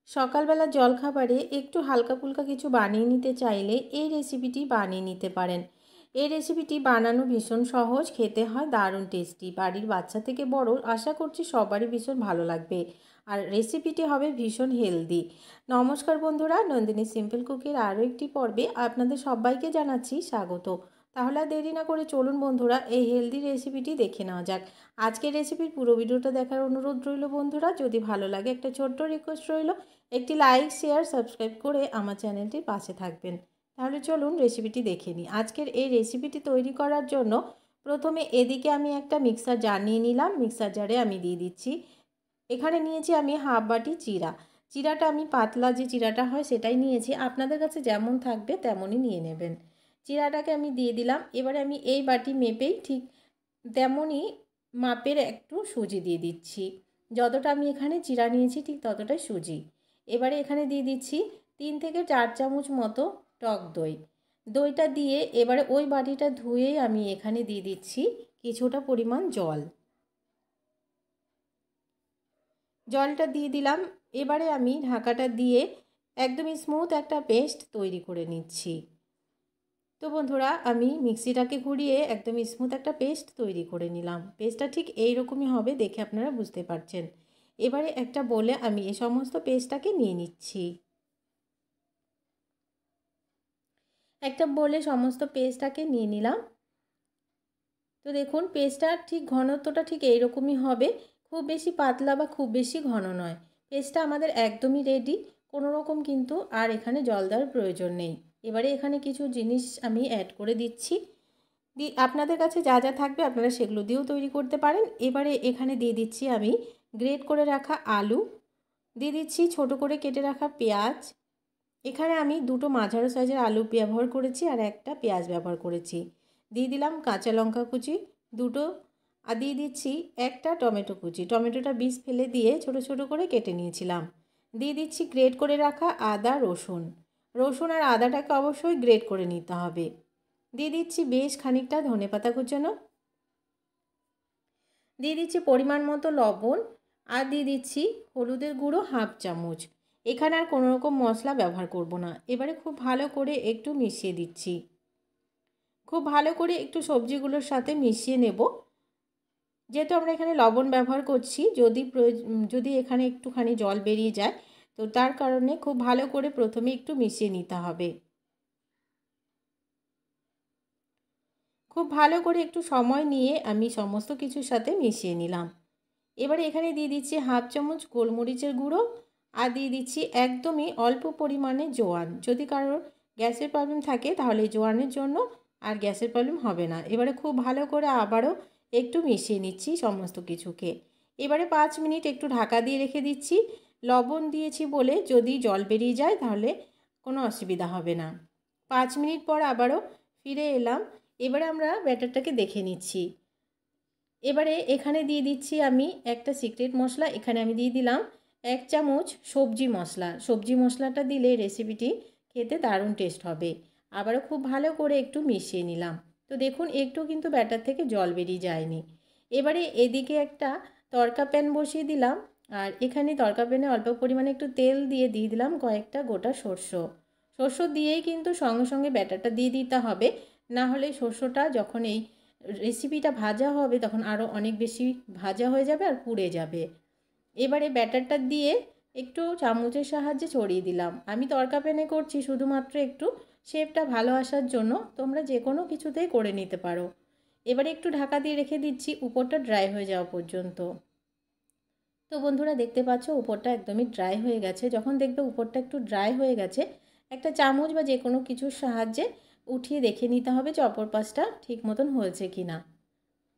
সকালবেলা জলখাবারে একটু হালকা ফুলকা কিছু বানিয়ে নিতে চাইলে এই রেসিপিটি বানিয়ে নিতে পারেন। এই রেসিপিটি বানানো ভীষণ সহজ, খেতে হয় দারুণ টেস্টি। বাড়ির বাচ্চা থেকে বড় আশা করছি সবারই ভীষণ ভালো লাগবে, আর রেসিপিটি হবে ভীষণ হেলদি। নমস্কার বন্ধুরা, নন্দিনী সিম্পল কুকির আরও একটি পর্বে আপনাদের সবাইকে জানাচ্ছি স্বাগত। তাহলে আর দেরি না করে চলুন বন্ধুরা, এই হেলদি রেসিপিটি দেখে নেওয়া যাক। আজকের রেসিপির পুরো ভিডিওটা দেখার অনুরোধ রইল বন্ধুরা। যদি ভালো লাগে একটা ছোট্ট রিকোয়েস্ট রইল, একটি লাইক শেয়ার সাবস্ক্রাইব করে আমার চ্যানেলটির পাশে থাকবেন। তাহলে চলুন রেসিপিটি দেখে নিই। আজকের এই রেসিপিটি তৈরি করার জন্য প্রথমে এদিকে আমি একটা মিক্সার জার নিয়ে নিলাম। মিক্সার জারে আমি দিয়ে দিচ্ছি, এখানে নিয়েছি আমি হাফ বাটি চিরা। চিরাটা আমি পাতলা যে চিরাটা হয় সেটাই নিয়েছি, আপনাদের কাছে যেমন থাকবে তেমনই নিয়ে নেবেন। চিরাটাকে আমি দিয়ে দিলাম। এবারে আমি এই বাটি মেপেই ঠিক তেমনই মাপের একটু সুজি দিয়ে দিচ্ছি। যতটা আমি এখানে চিরা নিয়েছি ঠিক ততটাই সুজি। এবারে এখানে দিয়ে দিচ্ছি 3 থেকে 4 চামচ মতো টক দই। দইটা দিয়ে এবারে ওই বাটিটা ধুয়ে আমি এখানে দিয়ে দিচ্ছি কিছুটা পরিমাণ জল। জলটা দিয়ে দিলাম। এবারে আমি ঢাকাটা দিয়ে একদমই স্মুথ একটা পেস্ট তৈরি করে নিচ্ছি। তো বন্ধুরা, আমি মিক্সিটাকে ঘুরিয়ে একদম স্মুথ একটা পেস্ট তৈরি করে নিলাম। পেস্টটা ঠিক এই রকমই হবে, দেখে আপনারা বুঝতে পারছেন। এবারে একটা বলে আমি এই সমস্ত পেস্টটাকে নিয়ে নিচ্ছি। একটা বলে সমস্ত পেস্টটাকে নিয়ে নিলাম। তো দেখুন পেস্টটার ঠিক ঘনত্বটা ঠিক এই রকমই হবে, খুব বেশি পাতলা বা খুব বেশি ঘন নয়। পেস্টটা আমাদের একদমই রেডি, কোনো রকম কিন্তু আর এখানে জল দেওয়ার প্রয়োজন নেই। এবারে এখানে কিছু জিনিস আমি অ্যাড করে দিচ্ছি। আপনাদের কাছে যা যা থাকবে আপনারা সেগুলো দিয়েও তৈরি করতে পারেন। এবারে এখানে দিয়ে দিচ্ছি আমি গ্রেট করে রাখা আলু, দিয়ে দিচ্ছি ছোট করে কেটে রাখা পেঁয়াজ। এখানে আমি দুটো মাঝারো সাইজের আলু ব্যবহার করেছি আর একটা পেঁয়াজ ব্যবহার করেছি। দিয়ে দিলাম কাঁচা লঙ্কা কুচি দুটো, আর দিয়ে দিচ্ছি একটা টমেটো কুচি। টমেটোটা বীজ ফেলে দিয়ে ছোট ছোট করে কেটে নিয়েছিলাম। দিয়ে দিচ্ছি গ্রেট করে রাখা আদা রসুন। রসুন আর আদাটাকে অবশ্যই গ্রেট করে নিতে হবে। দিয়ে দিচ্ছি বেশ খানিকটা ধনেপাতা কুচানো। দিয়ে দিচ্ছি পরিমাণ মতো লবণ, আর দিয়ে দিচ্ছি হলুদের গুঁড়ো হাফ চামচ। এখানে আর কোনো রকম মশলা ব্যবহার করব না। এবারে খুব ভালো করে একটু মিশিয়ে দিচ্ছি। খুব ভালো করে একটু সবজিগুলোর সাথে মিশিয়ে নেব। যেহেতু আমরা এখানে লবণ ব্যবহার করছি, যদি এখানে একটুখানি জল বেরিয়ে যায় তো তার কারণে খুব ভালো করে প্রথমে একটু মিশিয়ে নিতে হবে। খুব ভালো করে একটু সময় নিয়ে আমি সমস্ত কিছুর সাথে মিশিয়ে নিলাম। এবারে এখানে দিয়ে দিচ্ছি হাফ চামচ গোলমরিচের গুঁড়ো, আর দিয়ে দিচ্ছি একদমই অল্প পরিমাণে জোয়ান। যদি কারোর গ্যাসের প্রবলেম থাকে তাহলে জোয়ানের জন্য আর গ্যাসের প্রবলেম হবে না। এবারে খুব ভালো করে আবারও একটু মিশিয়ে নিচ্ছি সমস্ত কিছুকে। এবারে 5 মিনিট একটু ঢাকা দিয়ে রেখে দিচ্ছি। লবণ দিয়েছি বলে যদি জল বেরিয়ে যায় তাহলে কোনো অসুবিধা হবে না। 5 মিনিট পর আবারও ফিরে এলাম। এবারে আমরা ব্যাটারটাকে দেখে নিচ্ছি। এবারে এখানে দিয়ে দিচ্ছি আমি একটা সিক্রেট মশলা। এখানে আমি দিয়ে দিলাম 1 চামচ সবজি মশলা। সবজি মশলাটা দিলে রেসিপিটি খেতে দারুণ টেস্ট হবে। আবারও খুব ভালো করে একটু মিশিয়ে নিলাম। তো দেখুন একটু কিন্তু ব্যাটার থেকে জল বেরিয়ে যায়নি। এবারে এদিকে একটা তড়কা প্যান বসিয়ে দিলাম, আর এখানে তড়কা প্যানে অল্প পরিমাণে একটু তেল দিয়ে দিলাম কয়েকটা গোটা সর্ষে দিয়েই কিন্তু সঙ্গে সঙ্গে ব্যাটারটা দিয়ে দিতে হবে, না হলে সর্ষেটা যখন এই রেসিপিটা ভাজা হবে তখন আরও অনেক বেশি ভাজা হয়ে যাবে আর পুড়ে যাবে। এবারে ব্যাটারটা দিয়ে একটু চামচের সাহায্যে ছড়িয়ে দিলাম। আমি তড়কা প্যানে করছি শুধুমাত্র একটু শেপটা ভালো আসার জন্য, তোমরা যে কোনো কিছুতেই করে নিতে পারো। এবারে একটু ঢাকা দিয়ে রেখে দিচ্ছি উপরটা ড্রাই হয়ে যাওয়া পর্যন্ত। তো বন্ধুরা দেখতে পাচ্ছ উপরটা একদমই ড্রাই হয়ে গেছে। যখন দেখবে উপরটা একটু ড্রাই হয়ে গেছে, একটা চামচ বা যে কোনো কিছুর সাহায্যে উঠিয়ে দেখে নিতে হবে যে অপর পাশটা ঠিক মতন হয়েছে কি না।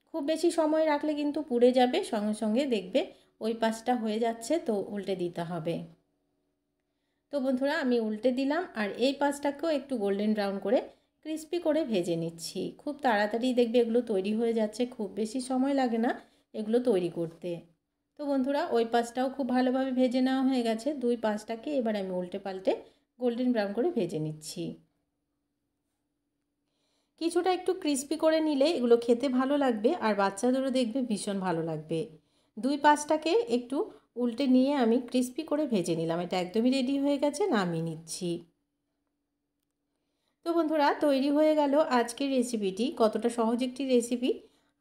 খুব বেশি সময় রাখলে কিন্তু পুড়ে যাবে, সঙ্গে সঙ্গে দেখবে ওই পাশটা হয়ে যাচ্ছে তো উল্টে দিতে হবে। তো বন্ধুরা আমি উল্টে দিলাম, আর এই পাশটাকেও একটু গোল্ডেন ব্রাউন করে ক্রিস্পি করে ভেজে নিচ্ছি। খুব তাড়াতাড়ি দেখবে এগুলো তৈরি হয়ে যাচ্ছে, খুব বেশি সময় লাগে না এগুলো তৈরি করতে। তো বন্ধুরা ওই পাশটাও খুব ভালোভাবে ভেজে নেওয়া হয়ে গেছে। দুই পাশটাকে এবার আমি উল্টে পাল্টে গোল্ডেন ব্রাউন করে ভেজে নিচ্ছি। কিছুটা একটু ক্রিস্পি করে নিলে এগুলো খেতে ভালো লাগবে, আর বাচ্চাদেরও দেখবে ভীষণ ভালো লাগবে। দুই পাশটাকে একটু উল্টে নিয়ে আমি ক্রিস্পি করে ভেজে নিলাম। এটা একদমই রেডি হয়ে গেছে, নামিয়ে নিচ্ছি। তো বন্ধুরা, তৈরি হয়ে গেল আজকের রেসিপিটি। কতটা সহজ একটি রেসিপি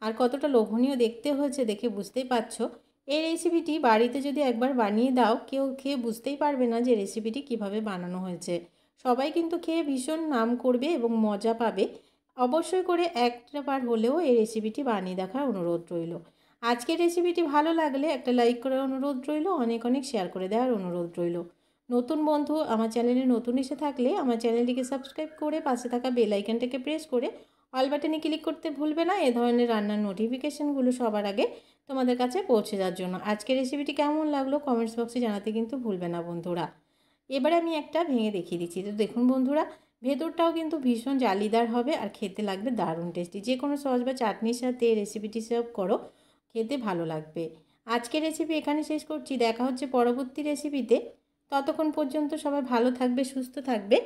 আর কতটা লোভনীয় দেখতে হয়েছে দেখে বুঝতেই পারছো। এই রেসিপিটি বাড়িতে যদি একবার বানিয়ে দাও, কেউ খেয়ে বুঝতেই পারবে না যে রেসিপিটি কিভাবে বানানো হয়েছে। সবাই কিন্তু খেয়ে ভীষণ নাম করবে এবং মজা পাবে। অবশ্যই করে একবার হলেও এই রেসিপিটি বানিয়ে দেখার অনুরোধ রইল। আজকের রেসিপিটি ভালো লাগলে একটা লাইক করার অনুরোধ রইল, অনেক অনেক শেয়ার করে দেওয়ার অনুরোধ রইল। নতুন বন্ধু আমার চ্যানেলে নতুন এসে থাকলে আমার চ্যানেলটিকে সাবস্ক্রাইব করে পাশে থাকা বেল আইকনটাকে প্রেস করে অল বাটনে ক্লিক করতে ভুলবে না, এ ধরনের রান্নার নোটিফিকেশানগুলো সবার আগে তোমাদের কাছে পৌঁছে যাওয়ার জন্য। আজকের রেসিপিটি কেমন লাগলো কমেন্টস বক্সে জানাতে কিন্তু ভুলবে না বন্ধুরা। এবারে আমি একটা ভেঙে দেখিয়ে দিচ্ছি। তো দেখুন বন্ধুরা, ভেতরটাও কিন্তু ভীষণ জালিদার হবে আর খেতে লাগবে দারুণ টেস্টি। যে কোনো সস বা চাটনির সাথে রেসিপিটি সার্ভ করো, খেতে ভালো লাগবে। আজকের রেসিপি এখানে শেষ করছি, দেখা হচ্ছে পরবর্তী রেসিপিতে। ততক্ষণ পর্যন্ত সবাই ভালো থাকবে, সুস্থ থাকবে।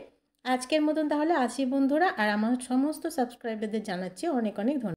আজকের মতন তাহলে আসি বন্ধুরা, আর আমার সমস্ত সাবস্ক্রাইবারদের জানাচ্ছি অনেক অনেক ধন্যবাদ।